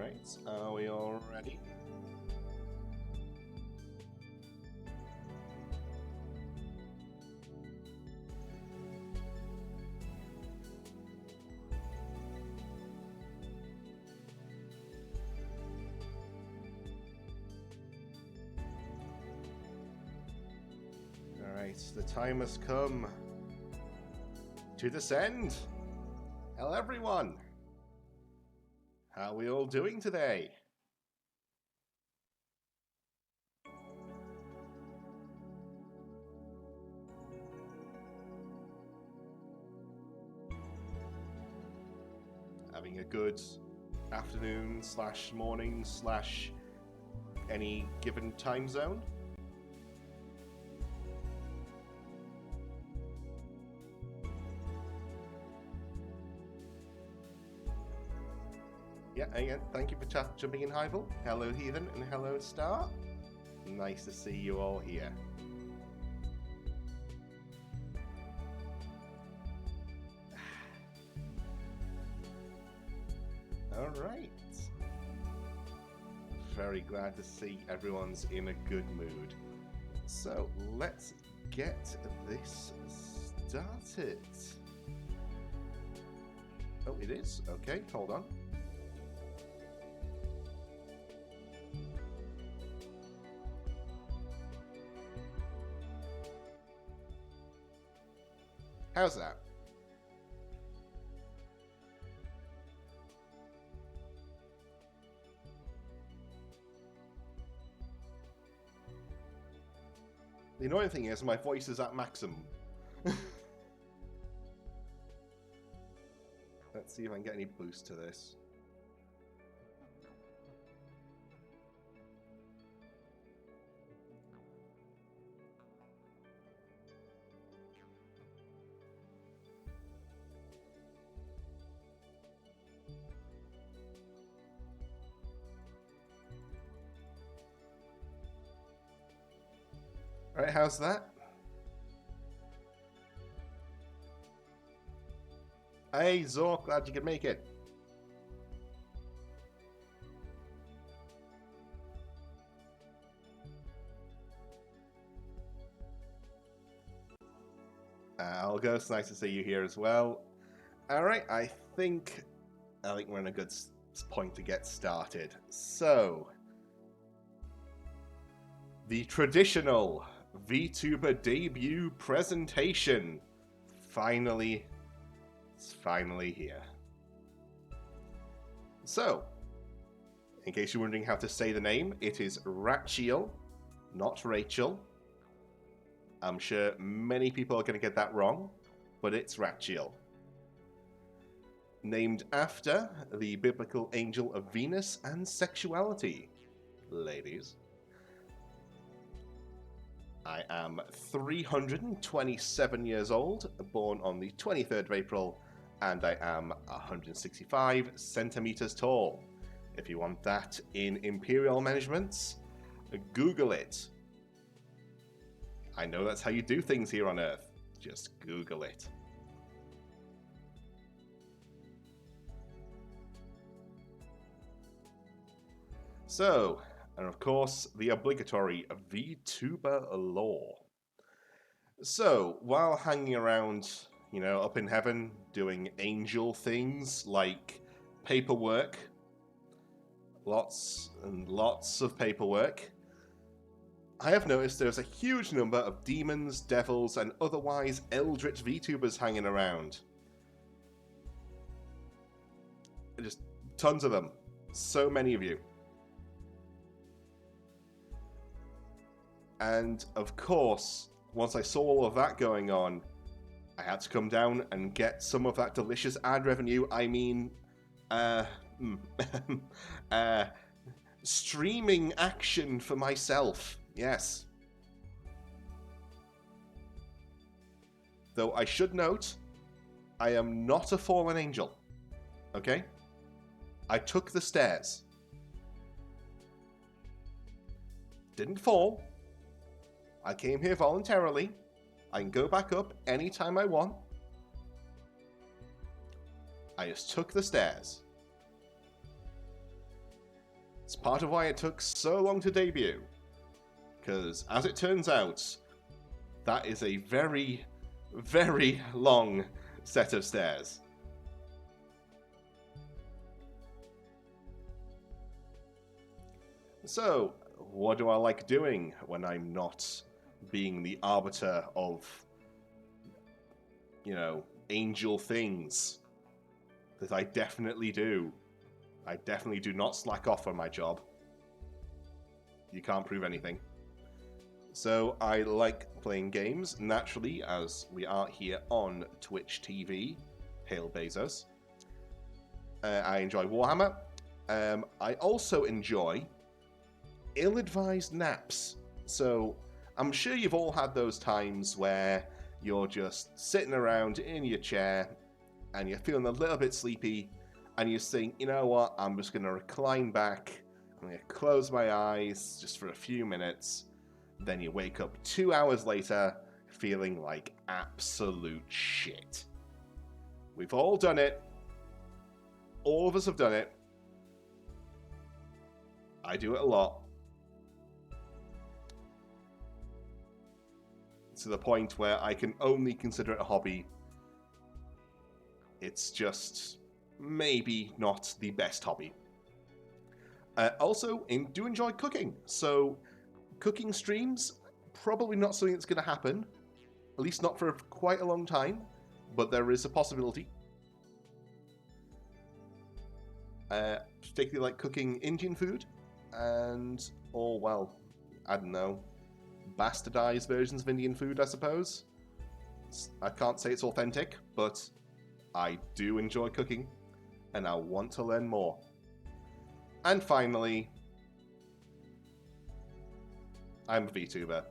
Alright, are we all ready? Alright, the time has come to descend. Hello everyone! How are we all doing today? Having a good afternoon slash morning slash any given time zone? Yeah, again, thank you for jumping in, Hyvel. Hello, Heathen, and hello, Star. Nice to see you all here. Alright. Very glad to see everyone's in a good mood. So, let's get this started. Oh, it is? Okay, hold on. How's that? The annoying thing is my voice is at maximum. Let's see if I can get any boost to this. Alright, how's that? Hey, Zork, glad you could make it. Algo, it's nice to see you here as well. Alright, I think we're in a good point to get started. So, the traditional Vtuber debut presentation it's finally here. So, in case you're wondering how to say the name, it is Rachiel, not Rachel. I'm sure many people are going to get that wrong, but it's Rachiel. Named after the biblical angel of Venus and sexuality, ladies. I am 327 years old, born on the 23rd of April, and I am 165 centimeters tall. If you want that in imperial measurements, Google it. I know that's how you do things here on Earth. Just Google it. So, and of course, the obligatory Vtuber lore. So, while hanging around, up in heaven, doing angel things like paperwork, lots and lots of paperwork, I have noticed there's a huge number of demons, devils, and otherwise eldritch Vtubers hanging around. Just tons of them. So many of you. And, of course, once I saw all of that going on, I had to come down and get some of that delicious ad revenue. I mean, streaming action for myself. Yes. Though I should note, I am not a fallen angel. Okay? I took the stairs. Didn't fall. I came here voluntarily. I can go back up anytime I want. I just took the stairs. It's part of why it took so long to debut. Because, as it turns out, that is a very, very long set of stairs. So, what do I like doing when I'm not being the arbiter of, you know, angel things? That I definitely do. I definitely do not slack off on my job. You can't prove anything. So I like playing games, naturally, as we are here on Twitch TV. Hail Bezos. I enjoy Warhammer. I also enjoy ill-advised naps. So I'm sure you've all had those times where you're just sitting around in your chair and you're feeling a little bit sleepy and you think, you know what, I'm just going to recline back, I'm going to close my eyes just for a few minutes. Then you wake up 2 hours later feeling like absolute shit. We've all done it. All of us have done it. I do it a lot. To the point where I can only consider it a hobby. It's just maybe not the best hobby. Also, do enjoy cooking. So, cooking streams, probably not something that's going to happen. At least not for quite a long time. But there is a possibility. Particularly like cooking Indian food. Or, well, I don't know, bastardized versions of Indian food, I suppose. I can't say it's authentic, but I do enjoy cooking, and I want to learn more. And finally, I'm a VTuber.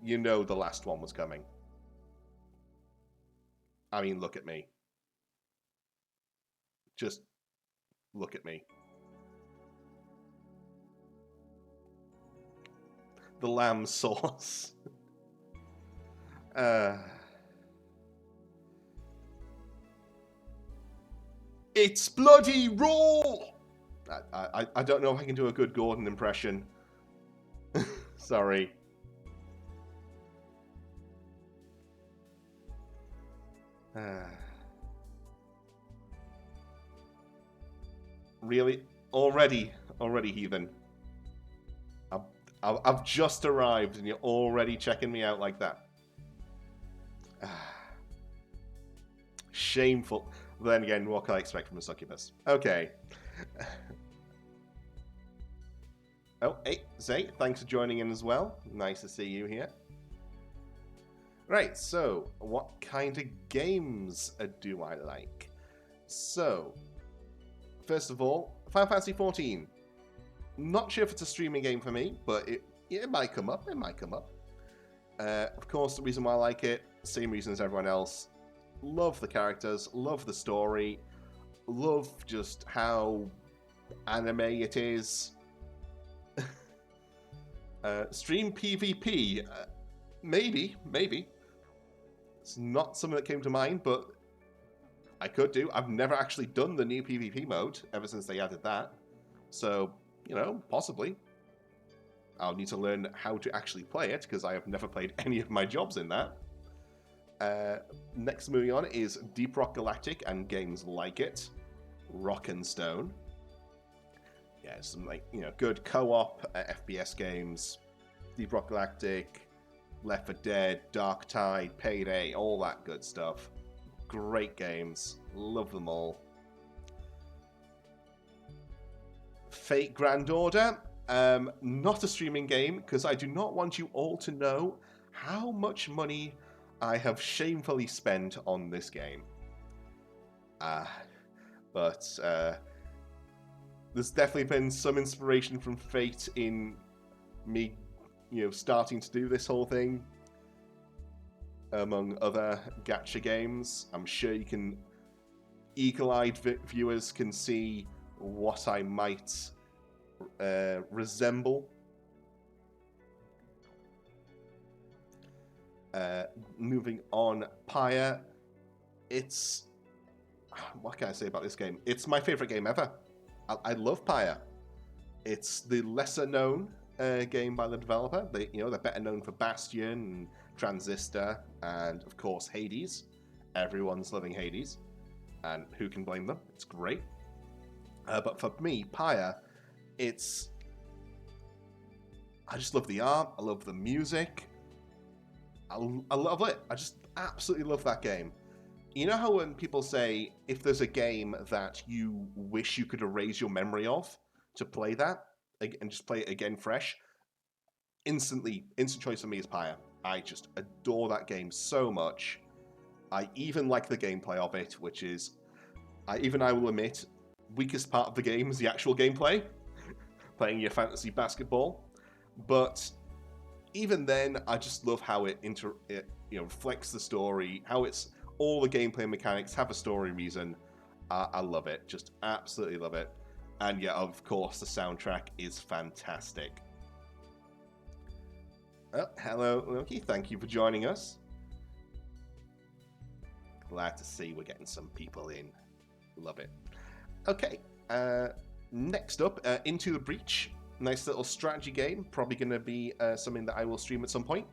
You know the last one was coming. I mean, look at me. Just look at me. The lamb sauce. It's bloody raw! I don't know if I can do a good Gordon impression. Sorry. Really? Already, heathen. I've just arrived and you're already checking me out like that. Shameful. Then again, what can I expect from a succubus? Okay. Oh, hey, Zay, thanks for joining in as well. Nice to see you here. Right, so, what kind of games do I like? So, first of all, Final Fantasy XIV. Not sure if it's a streaming game for me, but it might come up. It might come up. Of course, the reason why I like it, same reason as everyone else. Love the characters, love the story, love just how anime it is. Stream PvP, maybe. It's not something that came to mind, but I could do. I've never actually done the new PvP mode ever since they added that. So, you know, possibly. I'll need to learn how to actually play it, because I have never played any of my jobs in that. Next, moving on, is Deep Rock Galactic and games like it. Rock and Stone. Yeah, some, like, you know, good co-op FPS games. Deep Rock Galactic, Left 4 Dead, Dark Tide, Payday, all that good stuff. Great games. Love them all. Fate Grand Order. Not a streaming game, because I do not want you all to know how much money I have shamefully spent on this game. But there's definitely been some inspiration from Fate in me, you know, starting to do this whole thing. Among other gacha games, I'm sure you can, eagle-eyed viewers can see what I might resemble. Moving on, Pyre. It's... What can I say about this game? It's my favourite game ever. I love Pyre. It's the lesser known game by the developer. They're better known for Bastion and Transistor and of course Hades. Everyone's loving Hades, and who can blame them? It's great. But for me, Pyre, I just love the art. I love the music. I love it. I just absolutely love that game. You know how when people say, if there's a game that you wish you could erase your memory of to play that, and just play it again fresh, instant choice for me is Pyre. I just adore that game so much. I even like the gameplay of it, which is, I will admit, weakest part of the game is the actual gameplay, playing your fantasy basketball. But even then, I just love how it reflects the story, how it's all the gameplay mechanics have a story reason. I love it, just absolutely love it. And yeah, of course, the soundtrack is fantastic. Oh, hello, Loki. Thank you for joining us. Glad to see we're getting some people in. Love it. Okay, next up, Into the Breach. Nice little strategy game. Probably going to be something that I will stream at some point.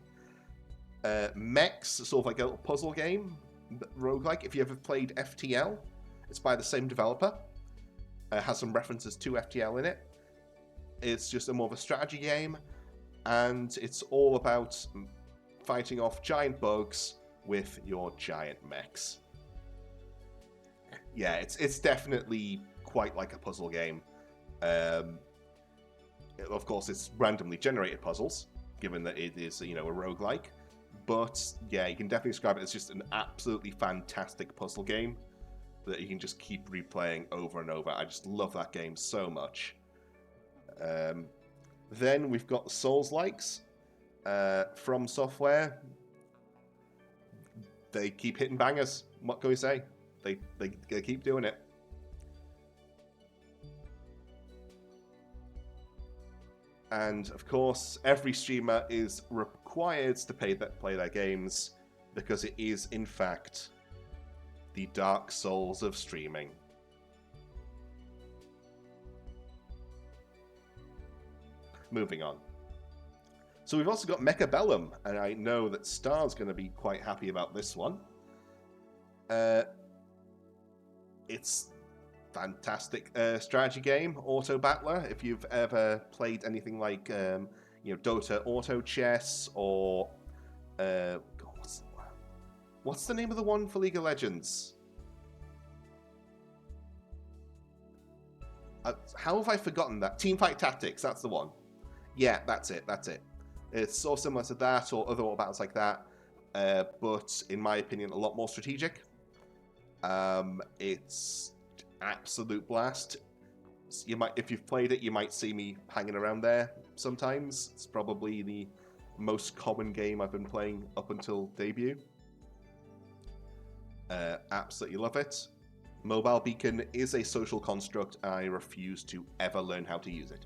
Mechs, sort of like a little puzzle game. Roguelike. If you ever played FTL, it's by the same developer. Has some references to FTL in it. It's just more of a strategy game, and it's all about fighting off giant bugs with your giant mechs. Yeah, it's definitely quite like a puzzle game. Of course, it's randomly generated puzzles, given that it is, a roguelike. But yeah, you can definitely describe it as just an absolutely fantastic puzzle game that you can just keep replaying over and over. I just love that game so much. Then we've got the Souls-likes from Software. They keep hitting bangers. What can we say? They keep doing it. And of course, every streamer is required to play their games because it is, in fact, the Dark Souls of streaming. Moving on. So we've also got Mechabellum, and I know that Star's going to be quite happy about this one. It's fantastic strategy game, auto battler. If you've ever played anything like Dota Auto Chess or what's the name of the one for League of Legends? How have I forgotten that? Teamfight Tactics, that's the one. Yeah, that's it. It's so similar to that or other battles like that, but in my opinion, a lot more strategic. It's absolute blast. If you've played it, you might see me hanging around there sometimes. It's probably the most common game I've been playing up until debut. Absolutely love it. Mobile Beacon is a social construct. I refuse to ever learn how to use it.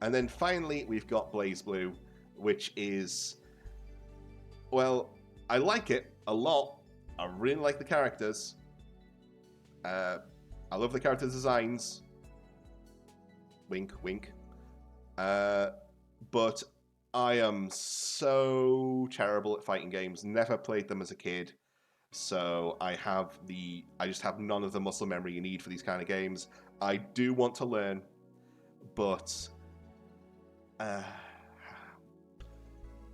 And then finally, we've got BlazBlue, which is, well, I like it a lot. I really like the characters. I love the character designs. Wink, wink. But I am so terrible at fighting games. Never played them as a kid. So I just have none of the muscle memory you need for these kind of games. I do want to learn, but I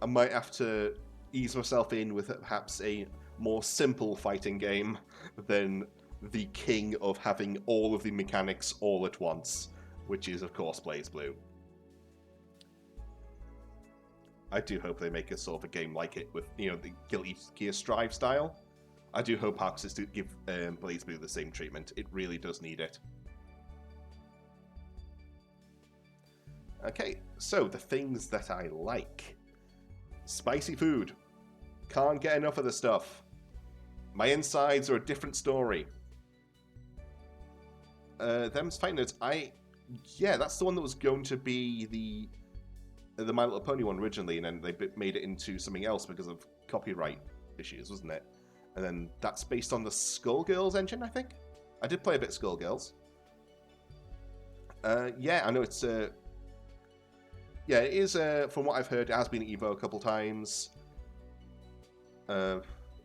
might have to ease myself in with perhaps a more simple fighting game than the king of having all of the mechanics all at once, which is, of course, BlazBlue. I do hope they make a sort of a game like it with, the Guilty Gear Strive style. I do hope Arxis do give BlazBlue the same treatment. It really does need it. Okay, so the things that I like. Spicy food. Can't get enough of the stuff. My insides are a different story. Them's Fighting Nerds. Yeah, that's the one that was going to be the My Little Pony one originally, and then they made it into something else because of copyright issues, wasn't it? And then that's based on the Skullgirls engine, I think. I did play a bit of Skullgirls. Yeah, I know it's... yeah, it is, from what I've heard, it has been at EVO a couple times.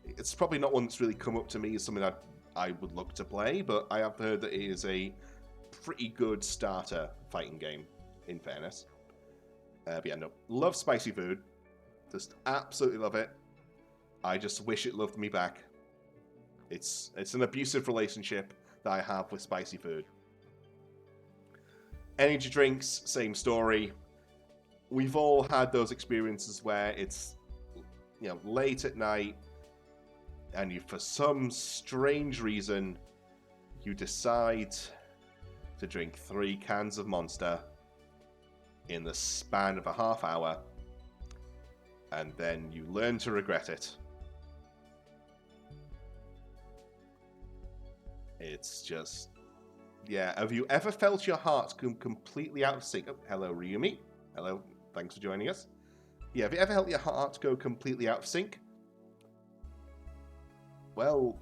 It's probably not one that's really come up to me as something that I would look to play, but I have heard that it is a pretty good starter fighting game, in fairness. But yeah, no, love spicy food. Just absolutely love it. I just wish it loved me back. It's an abusive relationship that I have with spicy food. Energy drinks, same story. We've all had those experiences where it's, you know, late at night, and you, for some strange reason, you decide to drink 3 cans of Monster in the span of a half hour, and then you learn to regret it. It's just... yeah, have you ever felt your heart come completely out of sync? Oh, hello, Ryumi. Hello, thanks for joining us. Yeah, have you ever felt your heart go completely out of sync? Well,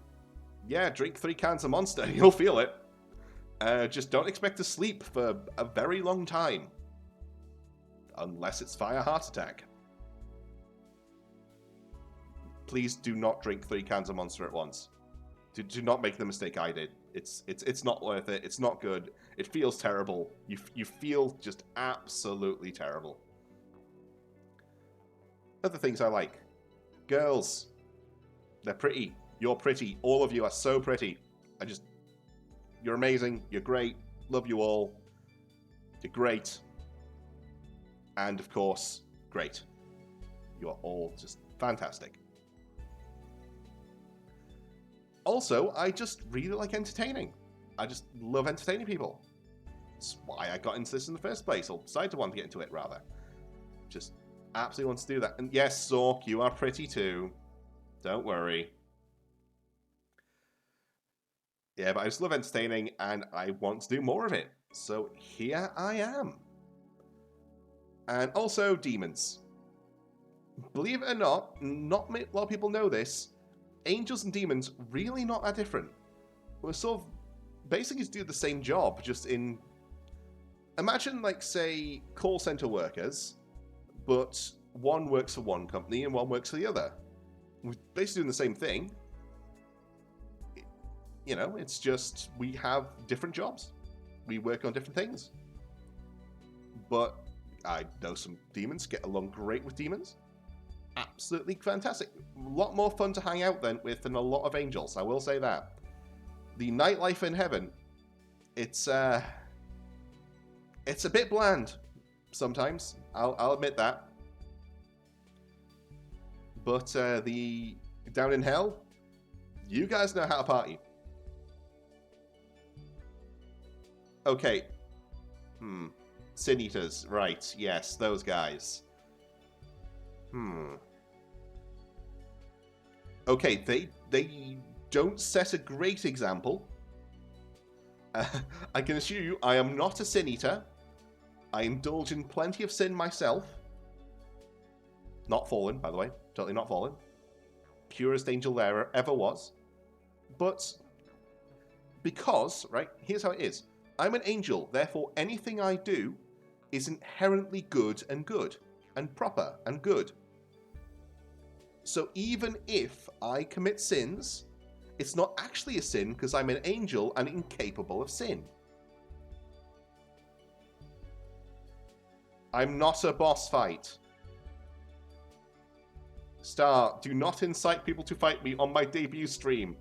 yeah, drink 3 cans of Monster, you'll feel it. Just don't expect to sleep for a very long time. Unless it's via heart attack. Please do not drink 3 cans of Monster at once. Do not make the mistake I did. It's not worth it. It's not good. It feels terrible. You feel just absolutely terrible. Other things I like. Girls. They're pretty. You're pretty. All of you are so pretty. You're amazing. You're great. Love you all. You're great. And of course, great. You are all just fantastic. Also, I just really like entertaining. I just love entertaining people. That's why I got into this in the first place, or decided to want to get into it, rather. Just absolutely want to do that. And yes, Zork, you are pretty too. Don't worry. Yeah, but I just love entertaining, and I want to do more of it. So here I am. And also, demons. Believe it or not a lot of people know this, angels and demons really not that different. We're sort of basically do the same job, just in... imagine, like, say, call center workers, but one works for one company and one works for the other. We're basically doing the same thing. You know, it's just we have different jobs. We work on different things. But I know some demons, get along great with demons. Absolutely fantastic. A lot more fun to hang out with than a lot of angels, I will say that. The nightlife in heaven, it's a bit bland sometimes. I'll admit that. But the down in hell, you guys know how to party. Okay. Sin Eaters, right, yes, those guys. Okay, they don't set a great example. I can assure you, I am not a Sin Eater. I indulge in plenty of sin myself. Not fallen, by the way. Totally not fallen. Purest angel there ever was. But because, right, here's how it is. I'm an angel, therefore anything I do is inherently good and proper and good. So even if I commit sins, it's not actually a sin because I'm an angel and incapable of sin. I'm not a boss fight. Star, do not incite people to fight me on my debut stream.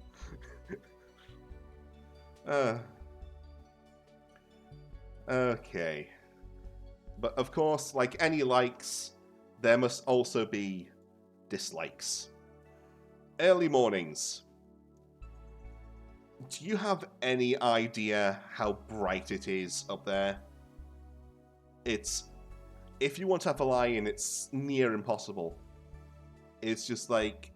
Okay. But of course, like any likes, there must also be dislikes. Early mornings. Do you have any idea how bright it is up there? It's... if you want to have a lie-in, it's near impossible. It's just like,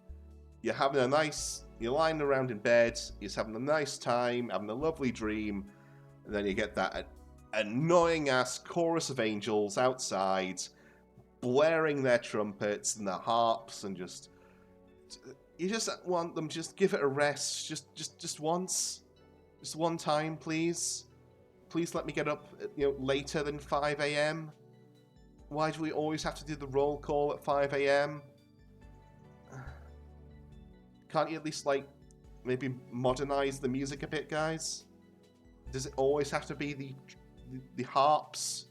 you're having a nice... you're lying around in bed, you're having a nice time, having a lovely dream, and then you get that annoying-ass chorus of angels outside, blaring their trumpets and their harps, and just... you just want them to just give it a rest, just once. Just one time, please. Please let me get up, later than 5 a.m. Why do we always have to do the roll call at 5 a.m.? Can't you at least, maybe modernize the music a bit, guys? Does it always have to be the harps?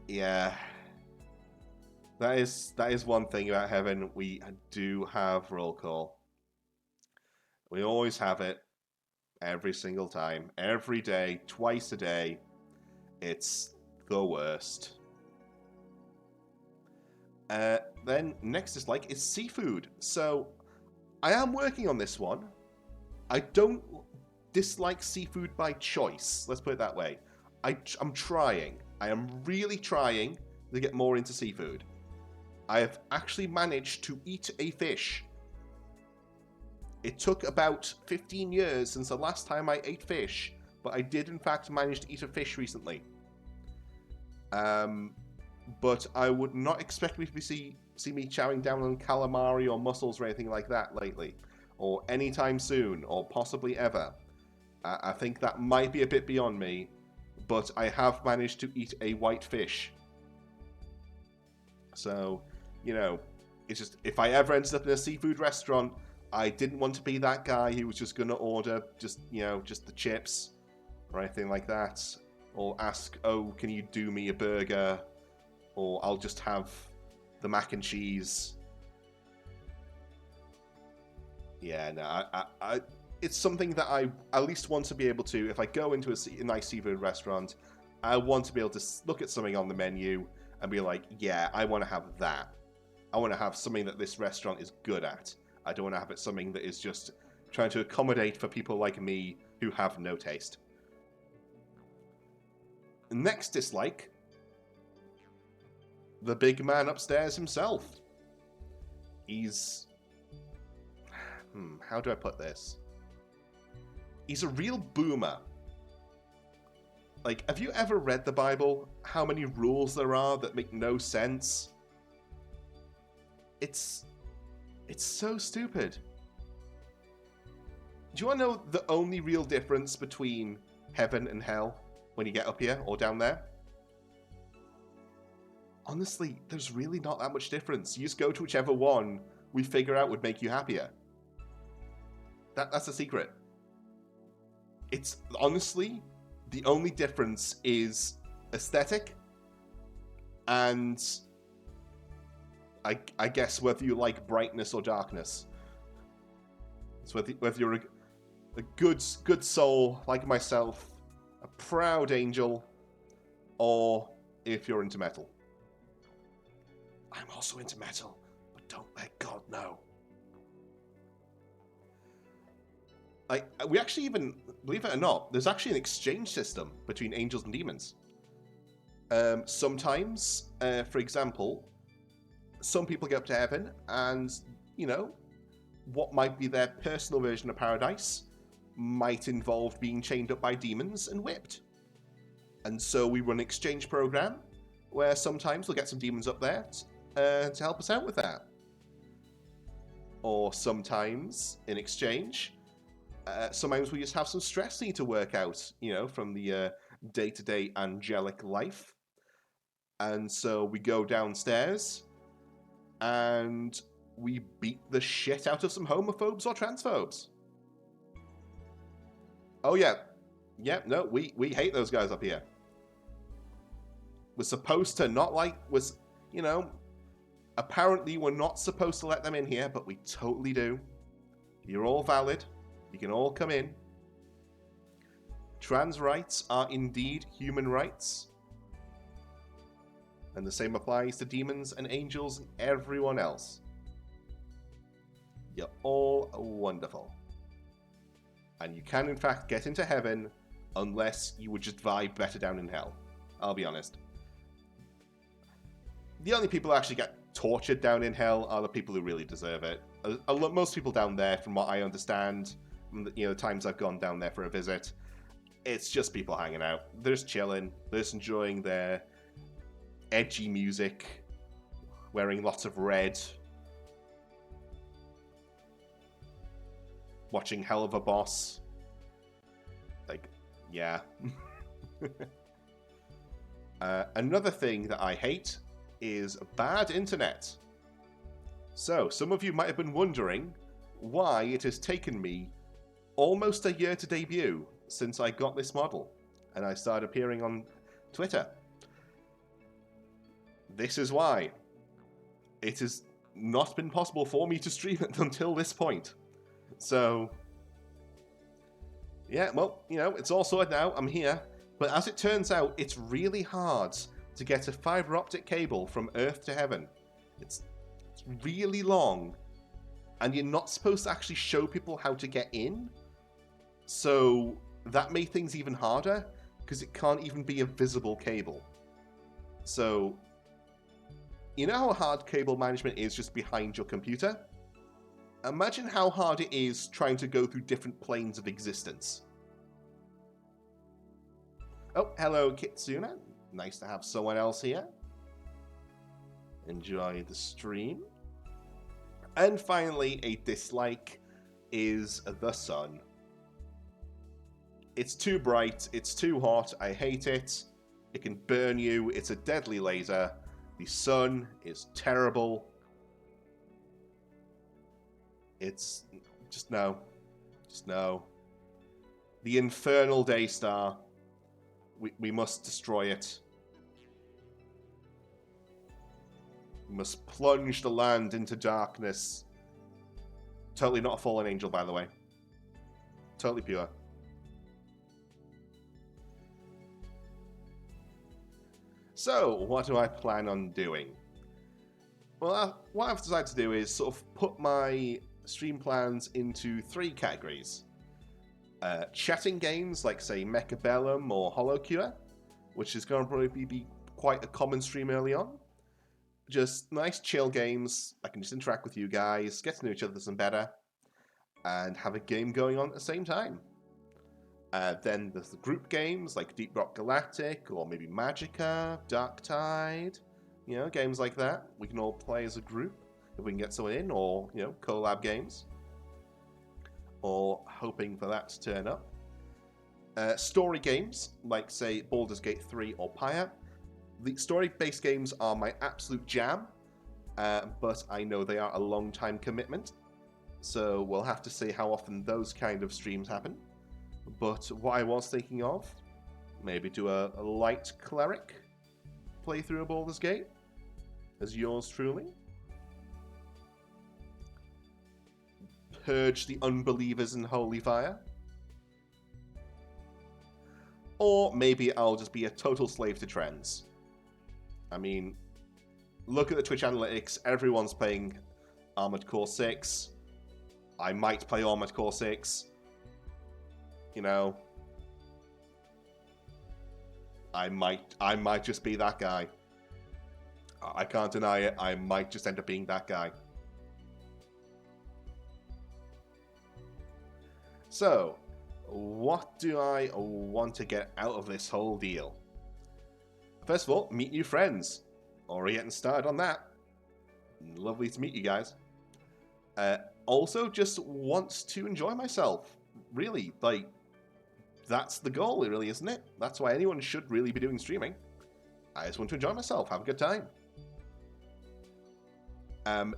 Yeah. That is one thing about heaven. We do have roll call. We always have it. Every single time. Every day. Twice a day. It's the worst. Then next dislike is seafood. So I am working on this one. I don't dislike seafood by choice. Let's put it that way. I'm trying. I am really trying to get more into seafood. I have actually managed to eat a fish. It took about 15 years since the last time I ate fish, but I did in fact manage to eat a fish recently. But I would not expect me to see me chowing down on calamari or mussels or anything like that lately, or anytime soon, or possibly ever. I think that might be a bit beyond me, but I have managed to eat a white fish. So, it's just, if I ever ended up in a seafood restaurant, I didn't want to be that guy who was just going to order just the chips or anything like that. Or ask, oh, can you do me a burger? Or I'll just have the mac and cheese. Yeah, no, it's something that I at least want to be able to, if I go into a nice seafood restaurant, I want to be able to look at something on the menu and be like, yeah, I want to have that. I want to have something that this restaurant is good at. I don't want to have it something that is just trying to accommodate for people like me who have no taste. Next dislike, the big man upstairs himself. He's... how do I put this? He's a real boomer. Have you ever read the Bible? How many rules there are that make no sense? It's so stupid. Do you want to know the only real difference between heaven and hell when you get up here or down there? Honestly, there's really not that much difference. You just go to whichever one we figure out would make you happier. That's the secret. It's honestly, the only difference is aesthetic and I guess whether you like brightness or darkness. It's whether you're a good soul like myself, a proud angel, or if you're into metal. I'm also into metal, but don't let God know. We actually even, believe it or not, there's actually an exchange system between angels and demons. Sometimes, for example, some people get up to heaven and, what might be their personal version of paradise might involve being chained up by demons and whipped. And so we run an exchange program where sometimes we'll get some demons up there to help us out with that. Or sometimes, in exchange, sometimes we just have some stress we need to work out, from the day-to-day angelic life. And so we go downstairs and we beat the shit out of some homophobes or transphobes. Oh yeah. Yeah, no, we hate those guys up here. We're supposed to not apparently we're not supposed to let them in here, but we totally do. You're all valid. You can all come in. Trans rights are indeed human rights. And the same applies to demons and angels and everyone else. You're all wonderful. And you can, in fact, get into heaven unless you would just vibe better down in hell. I'll be honest. The only people who actually get tortured down in hell are the people who really deserve it. Most people down there, from what I understand, the times I've gone down there for a visit, it's just people hanging out. They're just chilling. They're just enjoying their edgy music, wearing lots of red. watching Hell of a Boss. Like, yeah. Another thing that I hate is bad internet. So, some of you might have been wondering why it has taken me almost a year to debut since I got this model and I started appearing on Twitter. This is why. It has not been possible for me to stream it until this point. So, yeah, well, you know, it's all sorted now. I'm here. But as it turns out, it's really hard to get a fiber optic cable from Earth to heaven. It's really long, and you're not supposed to actually show people how to get in. So that made things even harder, because it can't even be a visible cable. So, you know how hard cable management is just behind your computer? Imagine how hard it is trying to go through different planes of existence. Oh, hello, Kitsuna. Nice to have someone else here. Enjoy the stream. And finally, a dislike is the sun. It's too bright, it's too hot, I hate it. It can burn you, it's a deadly laser. The sun is terrible. It's just no. Just no. The infernal day star. We must destroy it. We must plunge the land into darkness. Totally not a fallen angel, by the way. Totally pure. So, what do I plan on doing? Well, what I've decided to do is sort of put my stream plans into 3 categories. Chatting games like, say, Mechabellum or HoloCure, which is going to probably be quite a common stream early on. Just nice chill games. I can just interact with you guys, get to know each other some better, and have a game going on at the same time. Then there's the group games like Deep Rock Galactic or maybe Magicka, Darktide, you know, games like that. We can all play as a group if we can get someone in, or, you know, collab games. Or hoping for that to turn up. Story games, like, say, Baldur's Gate 3 or Pyre. The story-based games are my absolute jam, but I know they are a long-time commitment, so we'll have to see how often those kind of streams happen. But what I was thinking of, maybe do a light cleric playthrough of Baldur's Gate, as yours truly. Purge the unbelievers in holy fire. Or maybe I'll just be a total slave to trends. I mean, look at the Twitch analytics. Everyone's playing Armored Core 6. I might play Armored Core 6. You know, I might just be that guy. I can't deny it. I might just end up being that guy. So, what do I want to get out of this whole deal? First of all, meet new friends. Already getting started on that. Lovely to meet you guys. Also, just want to enjoy myself. Really, like, that's the goal, really, isn't it? That's why anyone should really be doing streaming. I just want to enjoy myself, have a good time.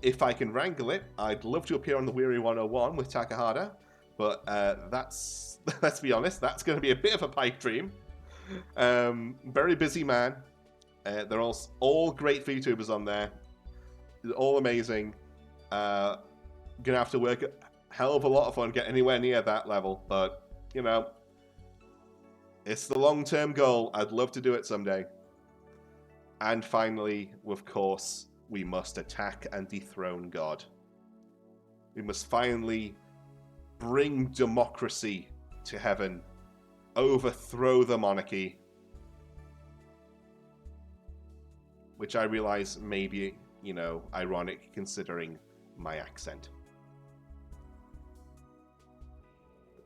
If I can wrangle it, I'd love to appear on the Weary 101 with Takahata. But that's, let's be honest, that's going to be a bit of a pipe dream. Very busy man. They're all great VTubers on there. They're all amazing. Gonna have to work a hell of a lot of fun to get anywhere near that level. But, you know, it's the long-term goal. I'd love to do it someday. And finally, of course, we must attack and dethrone God. We must finally bring democracy to heaven, overthrow the monarchy, which I realize may be, you know, ironic considering my accent.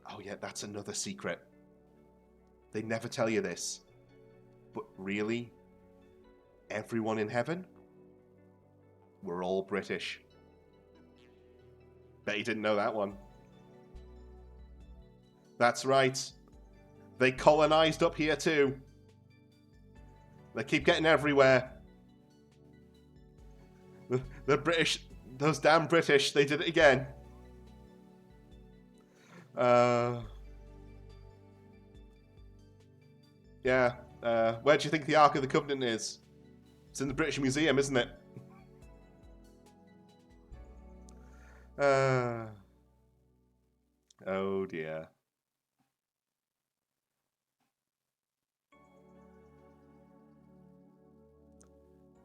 Oh yeah, that's another secret. They never tell you this, but really, everyone in heaven, we're all British. Bet you didn't know that one. That's right. They colonized up here too. They keep getting everywhere. The British, those damn British, they did it again. Yeah. Where do you think the Ark of the Covenant is? It's in the British Museum, isn't it? Oh dear.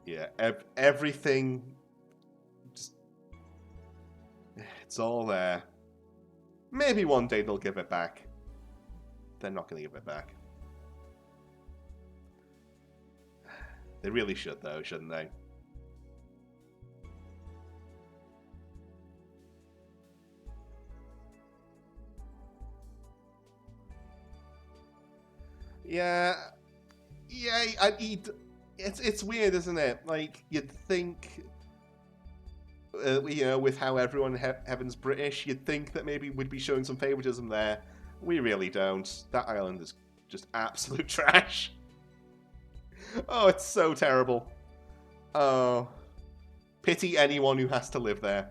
Yeah, everything, just, it's all there. Maybe one day they'll give it back. They're not going to give it back. They really should, though, shouldn't they? Yeah, it's weird, isn't it? Like, you'd think, you know, with how everyone in Heaven's British, you'd think that maybe we'd be showing some favoritism there. We really don't. That island is just absolute trash. Oh, it's so terrible. Oh, pity anyone who has to live there.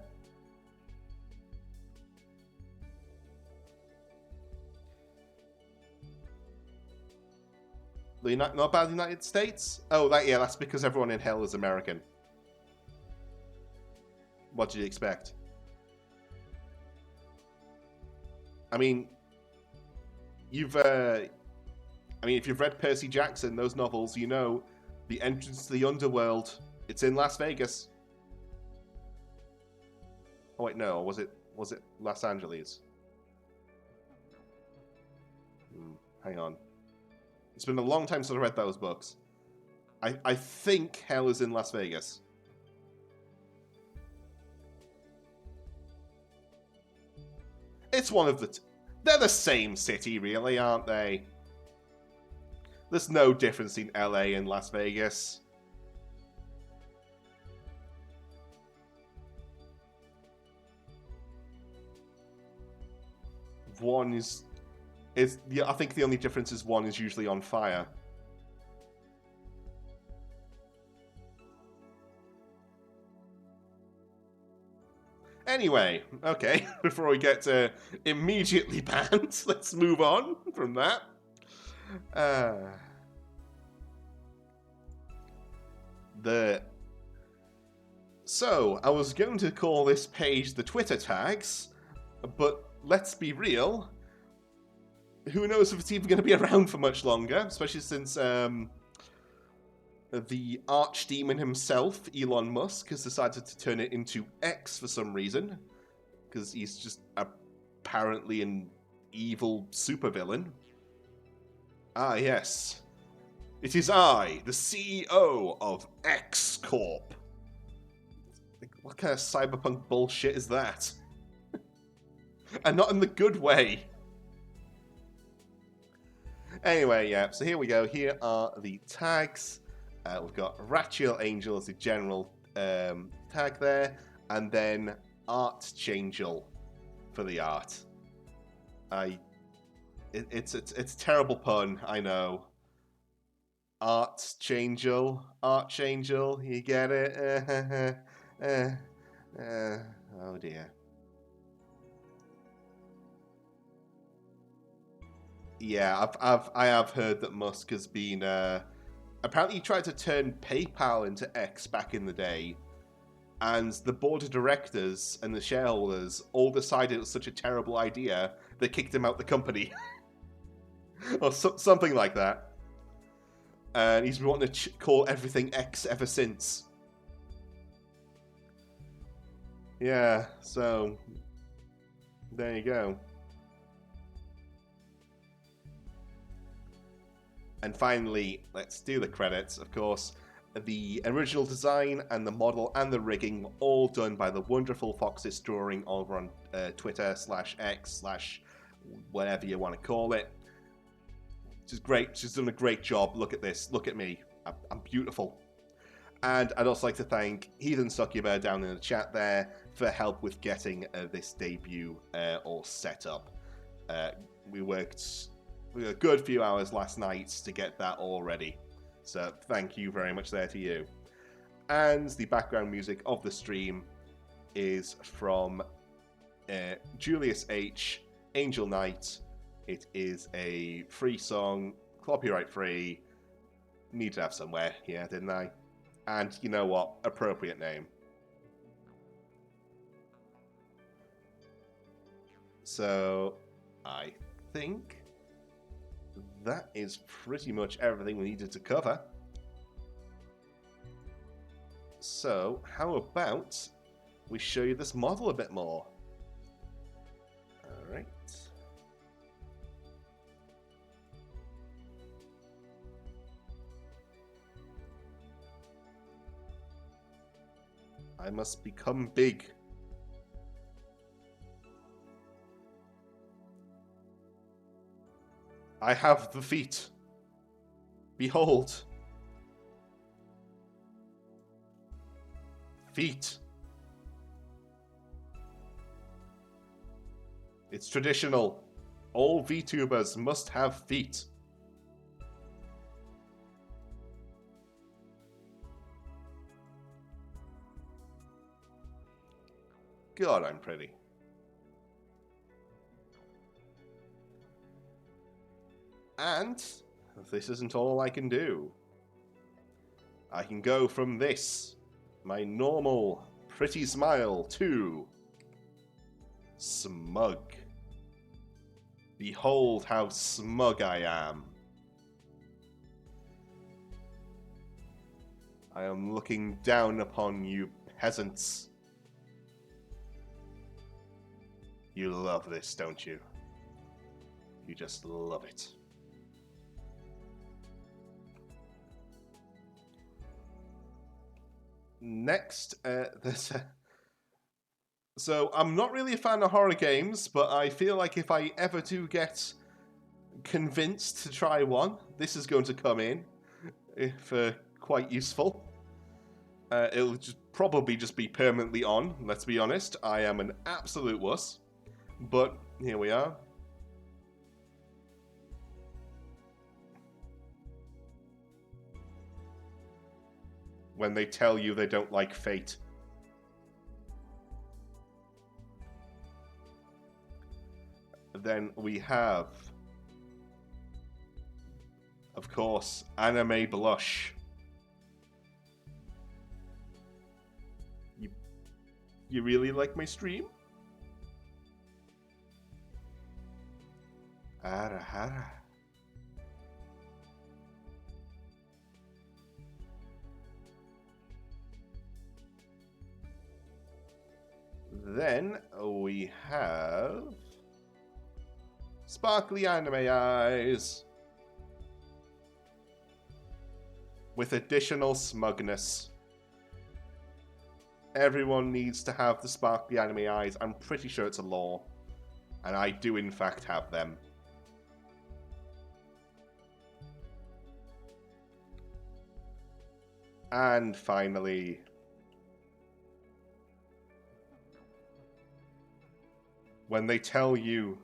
Not about the United States? Oh, yeah, that's because everyone in hell is American. What did you expect? I mean, if you've read Percy Jackson, those novels, you know, the entrance to the underworld, it's in Las Vegas. Oh wait, no, was it Los Angeles? Hang on. It's been a long time since I read those books. I think hell is in Las Vegas. It's one of the... They're the same city, really, aren't they? There's no difference in LA and Las Vegas. One is... I think the only difference is one is usually on fire. Anyway, okay, before we get immediately banned, let's move on from that. So, I was going to call this page the Twitter tags, but let's be real. Who knows if it's even going to be around for much longer, especially since the archdemon himself, Elon Musk, has decided to turn it into X for some reason, because he's just apparently an evil supervillain. Ah, yes. It is I, the CEO of X Corp. What kind of cyberpunk bullshit is that? And not in the good way. Anyway, yeah, so here we go. Here are the tags. We've got Rachiel Angel as the general tag there, and then Archangel for the art. It's a terrible pun, I know. Archangel, you get it? Oh dear. Yeah, I have heard that Musk has been apparently he tried to turn PayPal into X back in the day, and the board of directors and the shareholders all decided it was such a terrible idea they kicked him out the company, or something like that. And he's been wanting to call everything X ever since. Yeah, so there you go. And finally, let's do the credits, of course. The original design and the model and the rigging were all done by the wonderful Foxes Drawing over on Twitter /X/ whatever you want to call it. She's great. She's done a great job. Look at this. Look at me. I'm beautiful. And I'd also like to thank Heathen Succuba down in the chat there for help with getting this debut all set up. We worked a good few hours last night to get that all ready. So thank you very much there to you. And the background music of the stream is from Julius H. Angel Knight. It is a free song, copyright free. Need to have somewhere here, didn't I? And you know what? Appropriate name. So I think that is pretty much everything we needed to cover. So how about we show you this model a bit more? Alright. I must become big. I have the feet. Behold. Feet. It's traditional. All VTubers must have feet. God, I'm pretty. And this isn't all I can do. I can go from this, my normal, pretty smile, to smug. Behold how smug I am. I am looking down upon you peasants. You love this, don't you? You just love it. Next, so I'm not really a fan of horror games, but I feel like if I ever do get convinced to try one, this is going to come in if quite useful. It'll probably just be permanently on, let's be honest. I am an absolute wuss, but here we are. When they tell you they don't like Fate. Then we have, of course, Anime Blush. You really like my stream? Hara hara. Then we have sparkly anime eyes with additional smugness. Everyone needs to have the sparkly anime eyes. I'm pretty sure it's a law, and I do in fact have them. And finally, when they tell you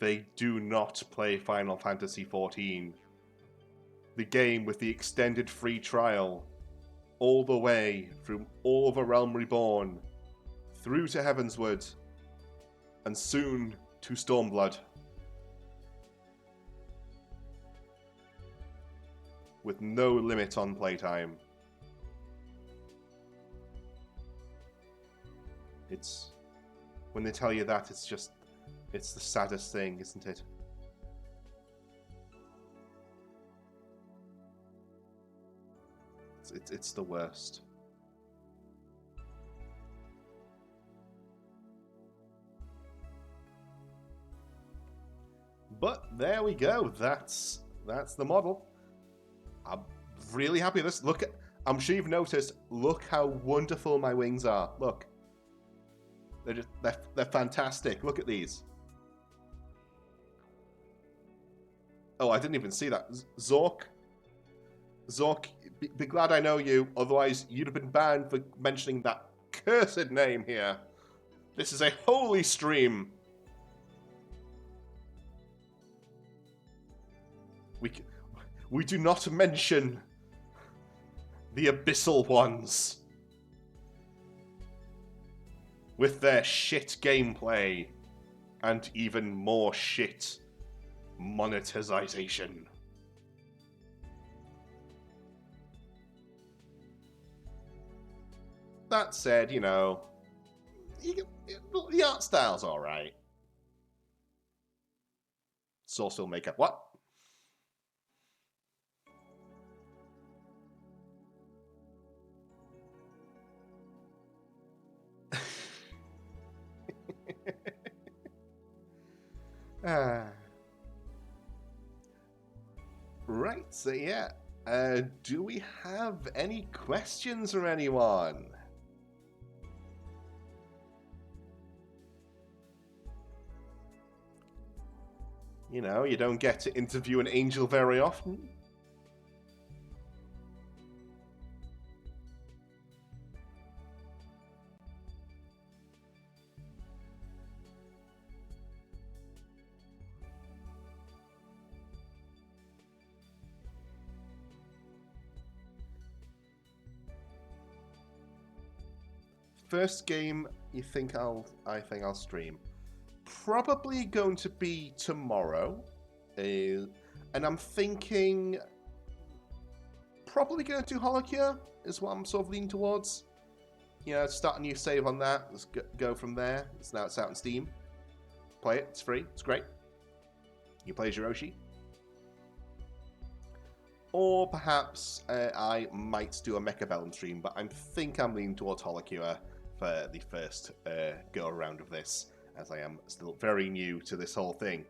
they do not play Final Fantasy XIV, the game with the extended free trial, all the way from all of A Realm Reborn, through to Heavensward, and soon to Stormblood, with no limit on playtime. It's... when they tell you that, it's the saddest thing, isn't it? It's the worst. But there we go. That's the model. I'm really happy with this. Look at, I'm sure you've noticed, look how wonderful my wings are. Look. They're fantastic. Look at these. Oh, I didn't even see that. Zork, be glad I know you. Otherwise, you'd have been banned for mentioning that cursed name here. This is a holy stream. We do not mention the Abyssal ones with their shit gameplay and even more shit monetization. That said, you know, the art style's alright. Source film makeup, what? Right, so yeah. Do we have any questions from anyone? You know, you don't get to interview an angel very often. First game I think I'll stream. Probably going to be tomorrow. And I'm thinking probably going to do Holocure is what I'm sort of leaning towards. You know, start a new save on that. Let's go from there. Now it's out on Steam. Play it. It's free. It's great. You play as Hiroshi. Or perhaps I might do a Mechabellum stream, but I think I'm leaning towards Holocure for the first go-around of this, as I am still very new to this whole thing.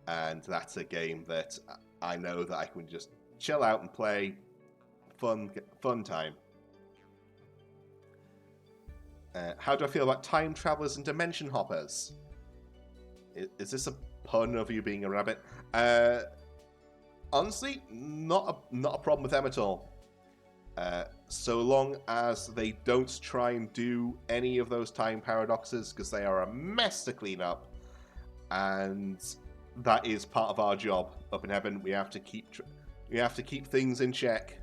And that's a game that I know that I can just chill out and play. Fun time. How do I feel about time travelers and dimension hoppers? Is this a pun of you being a rabbit? Honestly, not a problem with them at all. So long as they don't try and do any of those time paradoxes, because they are a mess to clean up, and that is part of our job up in heaven. We have to keep things in check.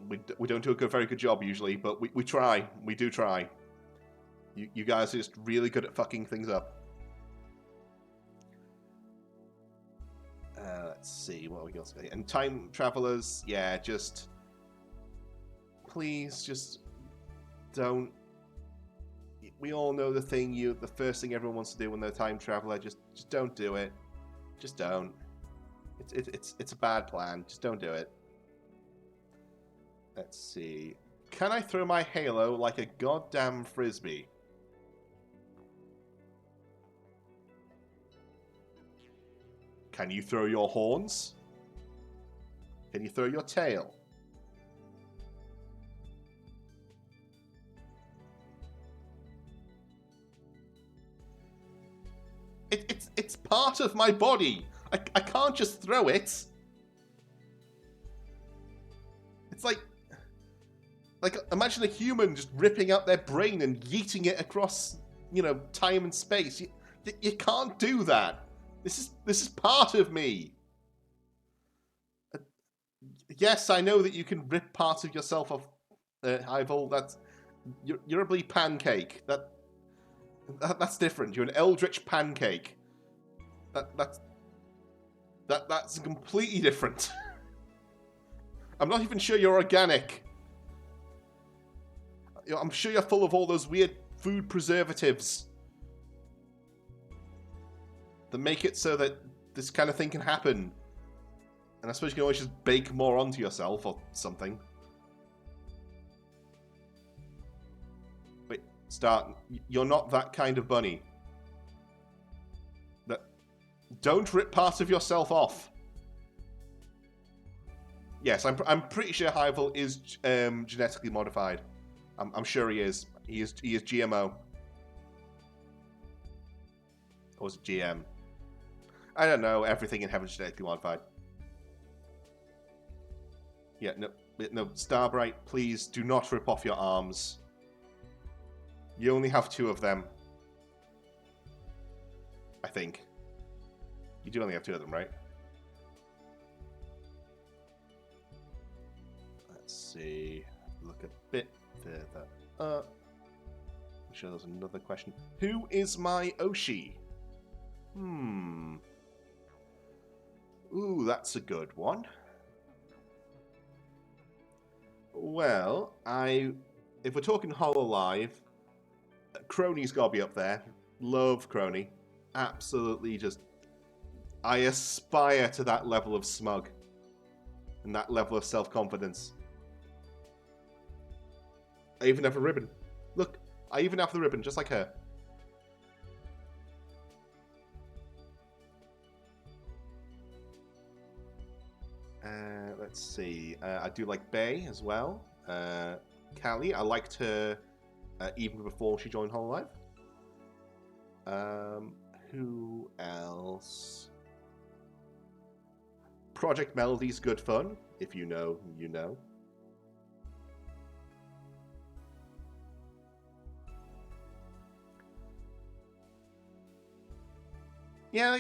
We don't do a very good job usually, but we try. We do try. You guys are just really good at fucking things up. Let's see what we got. And time travelers, yeah, just please, just don't. We all know the first thing everyone wants to do when they're a time traveler. Just don't do it. Just don't. It's a bad plan. Just don't do it. Let's see. Can I throw my halo like a goddamn frisbee? Can you throw your horns? Can you throw your tail? It's part of my body. I can't just throw it. It's like imagine a human just ripping out their brain and yeeting it across, you know, time and space. You can't do that. This is part of me. Yes, I know that you can rip parts of yourself off. Ival, you're a bleed pancake. That's different. You're an eldritch pancake. That's completely different. I'm not even sure you're organic. I'm sure you're full of all those weird food preservatives that make it so that this kind of thing can happen. And I suppose you can always just bake more onto yourself or something. Wait, start. You're not that kind of bunny. Don't rip part of yourself off. Yes, I'm pretty sure Hyvel is genetically modified. I'm sure he is. He is GMO. Or was it GM? I don't know. Everything in heaven is genetically modified. Yeah, no, Starbright, please do not rip off your arms. You only have 2 of them. I think. You do only have 2 of them, right? Let's see. Look a bit further up. I'm sure there's another question. Who is my Oshi? Ooh, that's a good one. Well, if we're talking Hololive, Crony's got to be up there. Love Crony. Absolutely just... I aspire to that level of smug. And that level of self-confidence. I even have a ribbon. Look, I even have the ribbon, just like her. Let's see. I do like Bay as well. Callie, I liked her even before she joined Hololive. Who else? Project Melody's good fun. If you know, you know. Yeah,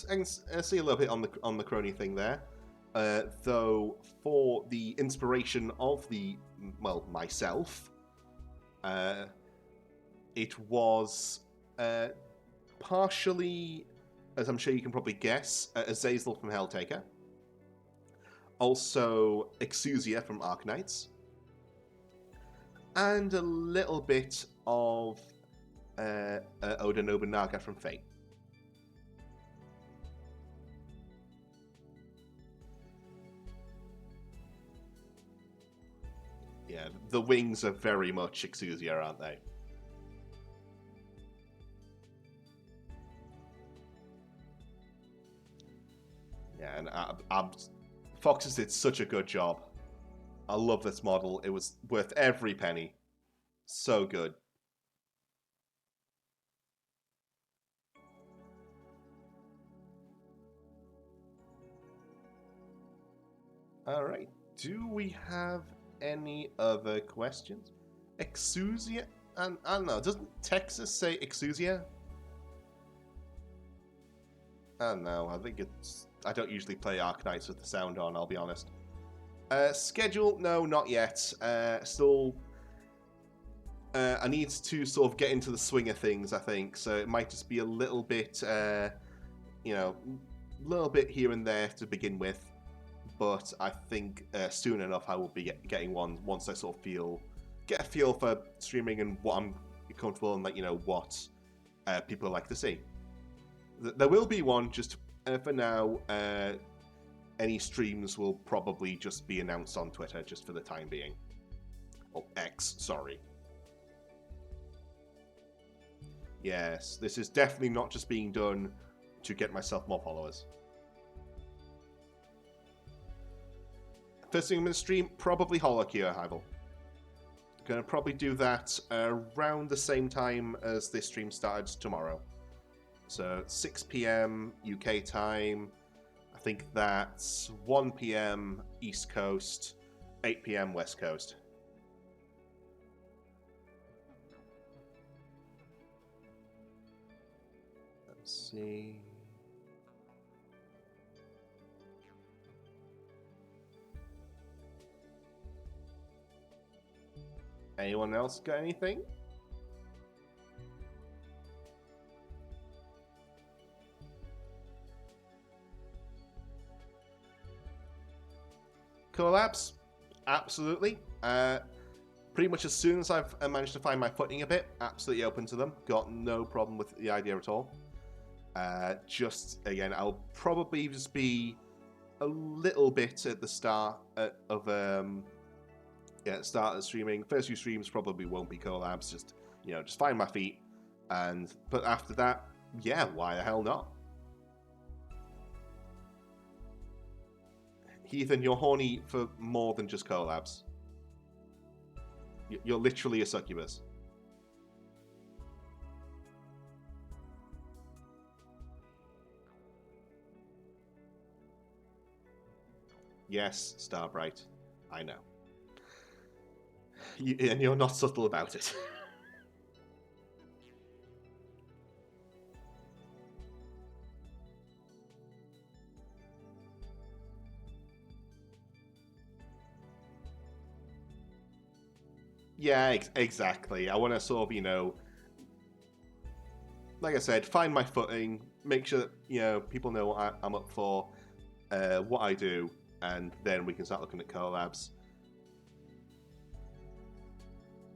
I see a little bit on the Crony thing there. Though for the inspiration of myself, it was partially, as I'm sure you can probably guess, Azazel from Helltaker. Also Exusia from Arknights. And a little bit of Oda Nobunaga from Fate. Yeah, the wings are very much Exusia, aren't they? Yeah, and Foxes did such a good job. I love this model. It was worth every penny. So good. All right. Do we have any other questions? Exusia? I don't know. Doesn't Texas say Exusia? I don't know. I think it's... I don't usually play Arknights with the sound on, I'll be honest. Schedule? No, not yet. Still... I need to sort of get into the swing of things, I think. So it might just be a little bit, a little bit here and there to begin with. But I think soon enough I will be getting one once I sort of get a feel for streaming and what I'm comfortable and what people like to see. There will be one, just for now. Any streams will probably just be announced on Twitter, just for the time being. Or X, sorry. Yes, this is definitely not just being done to get myself more followers. First thing I'm going to stream, probably Holocure Rival. Going to probably do that around the same time as this stream started tomorrow. So 6 PM UK time. I think that's 1 PM East Coast, 8 PM West Coast. Let's see. Anyone else got anything? Collabs? Absolutely. Pretty much as soon as I've managed to find my footing a bit, absolutely open to them. Got no problem with the idea at all. Just, again, I'll probably just be a little bit at the start of start of streaming. First few streams probably won't be collabs, just find my feet. But after that, yeah, why the hell not? Heathen, you're horny for more than just collabs. You're literally a succubus. Yes, Starbright. I know. And you're not subtle about it. Yeah, exactly. I want to sort of, like I said, find my footing, make sure that, people know what I'm up for, what I do, and then we can start looking at collabs.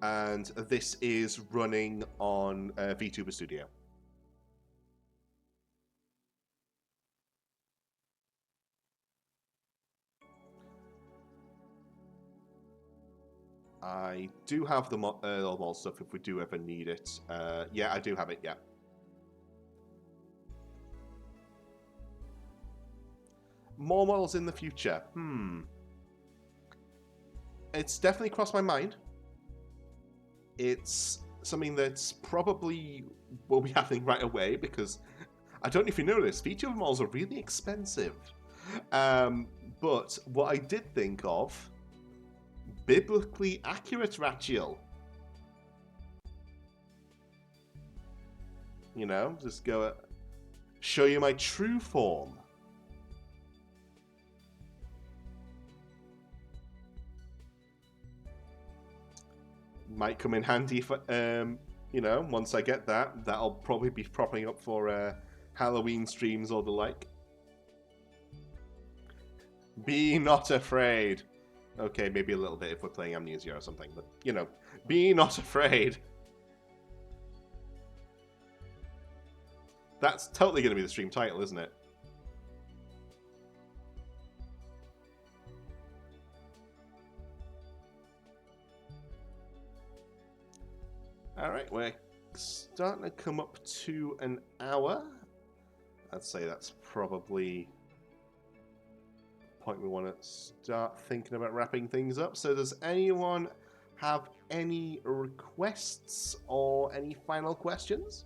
And this is running on Vtuber Studio. I do have the mod stuff if we do ever need it. Yeah, I do have it, yeah. More models in the future. It's definitely crossed my mind. It's something that's probably will be happening right away because I don't know if you know this, Vtuber models are really expensive. But what I did think of, biblically accurate Rachiel. Just go show you my true form. Might come in handy for, once I get that. That'll probably be propping up for Halloween streams or the like. Be not afraid. Okay, maybe a little bit if we're playing Amnesia or something, but, be not afraid. That's totally going to be the stream title, isn't it? Alright, we're starting to come up to an hour. I'd say that's probably the point we want to start thinking about wrapping things up. So does anyone have any requests or any final questions?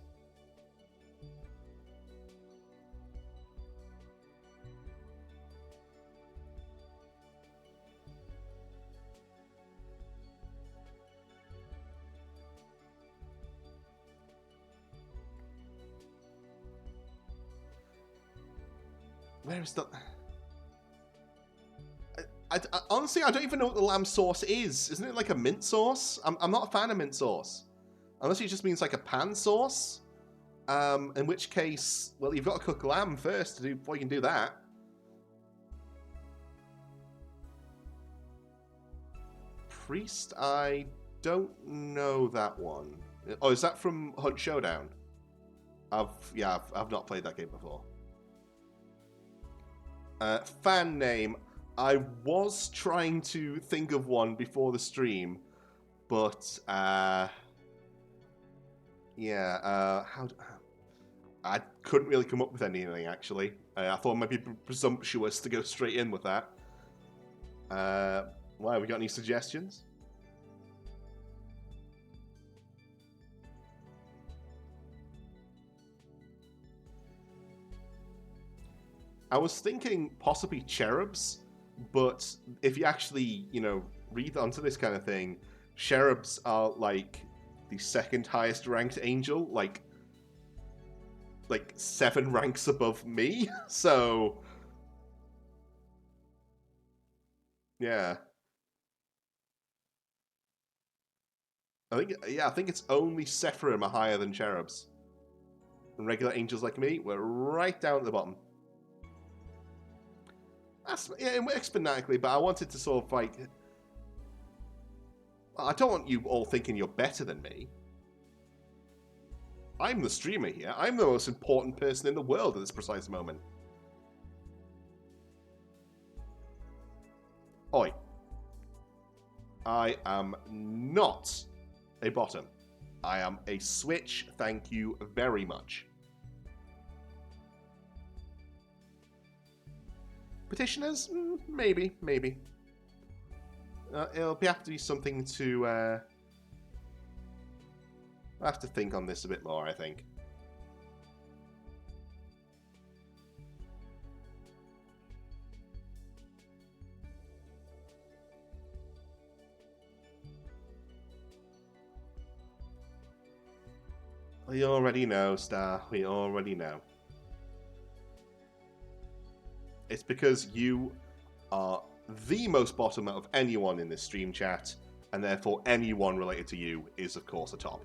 Where is the... honestly, I don't even know what the lamb sauce is. Isn't it like a mint sauce? I'm not a fan of mint sauce. Unless it just means like a pan sauce. In which case, well, you've got to cook lamb first before you can do that. Priest, I don't know that one. Oh, is that from Hunt Showdown? I've not played that game before. Fan name. I was trying to think of one before the stream, but I couldn't really come up with anything actually. I thought it might be presumptuous to go straight in with that. Why, have we got any suggestions? I was thinking possibly cherubs, but if you actually, read onto this kind of thing, cherubs are like the second highest ranked angel, like 7 ranks above me. So yeah. I think it's only Sephirim are higher than cherubs. And regular angels like me, we're right down at the bottom. It works phonetically, but I wanted to sort of like... I don't want you all thinking you're better than me. I'm the streamer here. I'm the most important person in the world at this precise moment. Oi. I am not a bottom. I am a switch, thank you very much. Petitioners? Maybe. It'll have to be something to... I'll have to think on this a bit more, I think. We already know, Star. We already know. It's because you are the most bottom out of anyone in this stream chat, and therefore anyone related to you is, of course, a top.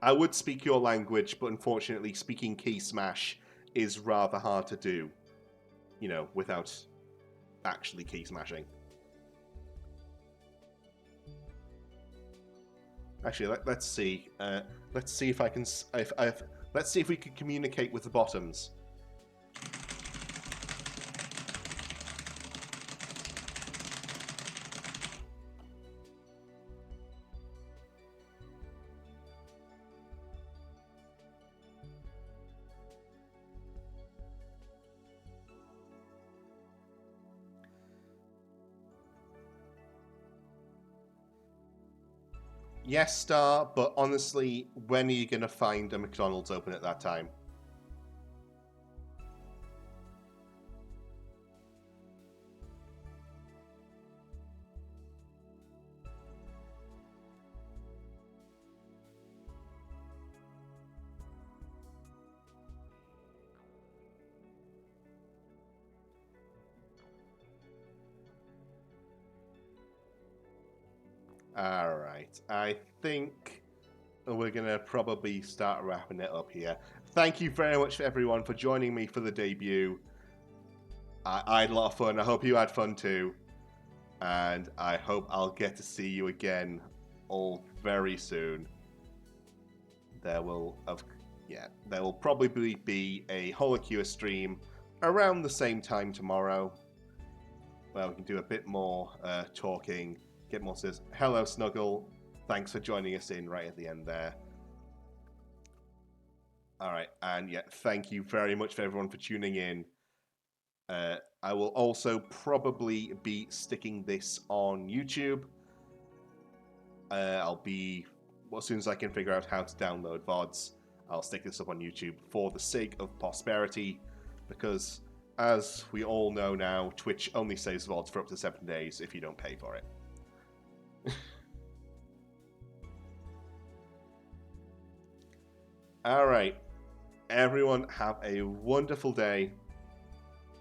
I would speak your language, but unfortunately speaking key smash is rather hard to do, you know, without actually key smashing. Actually, let's see. Let's see if I can. Let's see if we can communicate with the bottoms. Yes, Star, but honestly, when are you going to find a McDonald's open at that time? Alright, I think we're going to probably start wrapping it up here. Thank you very much, everyone, for joining me for the debut. I had a lot of fun. I hope you had fun too. And I hope I'll get to see you again all very soon. There will probably be a Holocure stream around the same time tomorrow, where we can do a bit more talking. Get more says, hello Snuggle, thanks for joining us in right at the end there. Alright, and yeah, thank you very much for everyone for tuning in. I will also probably be sticking this on YouTube. As soon as I can figure out how to download VODs, I'll stick this up on YouTube for the sake of prosperity, because as we all know now, Twitch only saves VODs for up to 7 days if you don't pay for it. Alright, everyone have a wonderful day,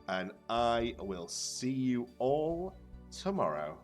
and I will see you all tomorrow.